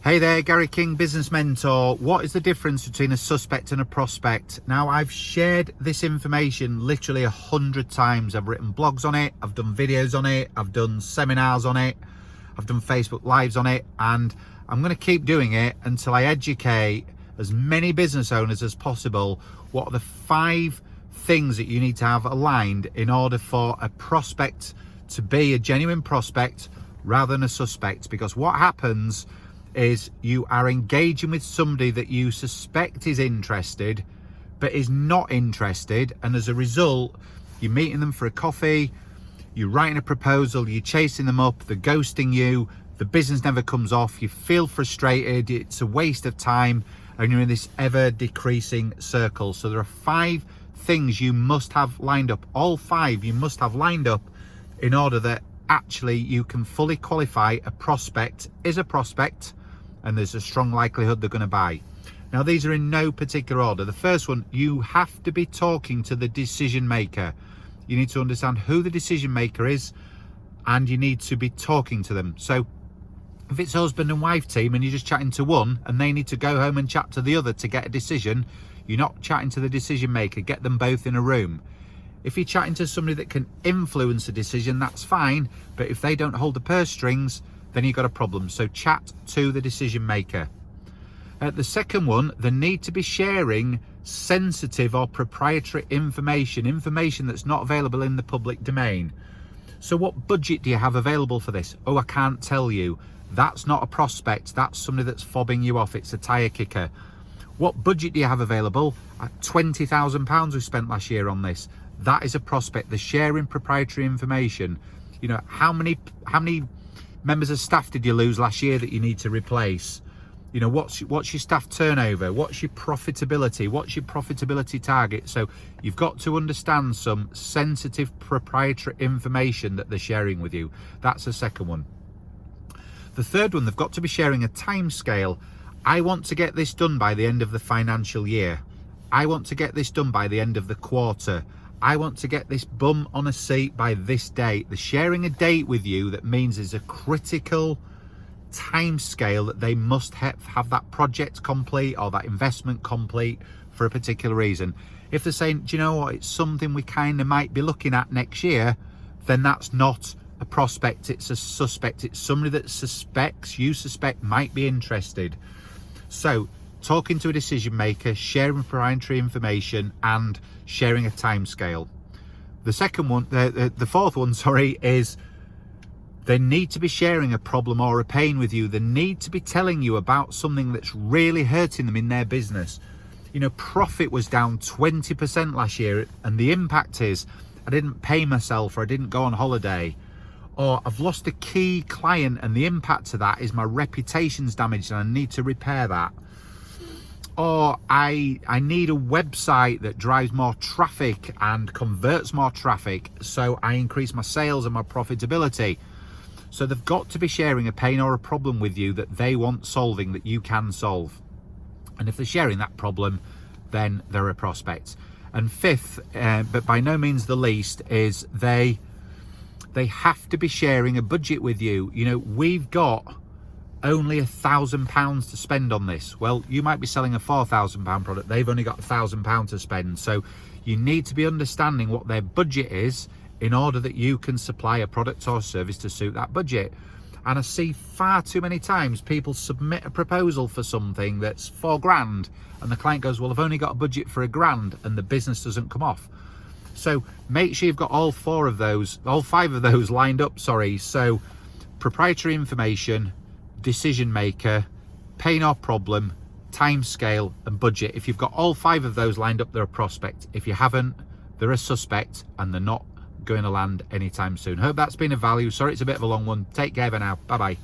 Hey there, Gary King, Business Mentor. What is the difference between a suspect and a prospect? Now, I've shared this information literally 100 times. I've written blogs on it, I've done videos on it, I've done seminars on it, I've done Facebook Lives on it, and I'm going to keep doing it until I educate as many business owners as possible what are the 5 things that you need to have aligned in order for a prospect to be a genuine prospect rather than a suspect. Because what happens is you are engaging with somebody that you suspect is interested but is not interested, and as a result you're meeting them for a coffee, you're writing a proposal, you're chasing them up, they're ghosting you, the business never comes off, you feel frustrated, it's a waste of time, and you're in this ever decreasing circle. So there are 5 things you must have lined up. All 5 you must have lined up in order that actually you can fully qualify a prospect is a prospect and there's a strong likelihood they're going to buy. Now, these are in no particular order. The first one, you have to be talking to the decision maker. You need to understand who the decision maker is and you need to be talking to them. So if it's husband and wife team and you're just chatting to one and they need to go home and chat to the other to get a decision, you're not chatting to the decision maker. Get them both in a room. If you're chatting to somebody that can influence a decision, that's fine, but if they don't hold the purse strings, then you've got a problem. So chat to the decision maker. The second one, they need to be sharing sensitive or proprietary information that's not available in the public domain. So what budget do you have available for this? Oh, I can't tell you. That's not a prospect. That's somebody that's fobbing you off. It's a tire kicker. What budget do you have available? £20,000 we spent last year on this. That is a prospect. They're sharing proprietary information. You know, how many members of staff did you lose last year that you need to replace? You know, what's your staff turnover? What's your profitability? What's your profitability target? So you've got to understand some sensitive proprietary information that they're sharing with you. That's the second one. The third one, they've got to be sharing a time scale. I want to get this done by the end of the financial year. I want to get this done by the end of the quarter. I want to get this bum on a seat by this date. They're sharing a date with you that means there's a critical time scale that they must have that project complete or that investment complete for a particular reason. If they're saying, do you know what, it's something we kind of might be looking at next year, then that's not a prospect, it's a suspect. It's somebody that you suspect might be interested. So talking to a decision maker, sharing proprietary information and sharing a time scale. The second one, the fourth one, is they need to be sharing a problem or a pain with you. They need to be telling you about something that's really hurting them in their business. You know, profit was down 20% last year and the impact is I didn't pay myself, or I didn't go on holiday, or I've lost a key client and the impact of that is my reputation's damaged and I need to repair that. Or I need a website that drives more traffic and converts more traffic, so I increase my sales and my profitability. So they've got to be sharing a pain or a problem with you that they want solving, that you can solve. And if they're sharing that problem, then they're a prospect. And fifth, but by no means the least, is they have to be sharing a budget with you. You know, we've got only £1,000 to spend on this. Well, you might be selling a £4,000 product. They've only got £1,000 to spend. So you need to be understanding what their budget is in order that you can supply a product or service to suit that budget. And I see far too many times people submit a proposal for something that's £4,000 and the client goes, well, I've only got a budget for £1,000, and the business doesn't come off. So make sure you've got all 5 of those lined up. So proprietary information, decision maker, pain or problem, time scale and budget. If you've got all 5 of those lined up, they're a prospect. If you haven't, they're a suspect and they're not going to land anytime soon. Hope that's been of value. Sorry it's a bit of a long one. Take care for now. Bye bye.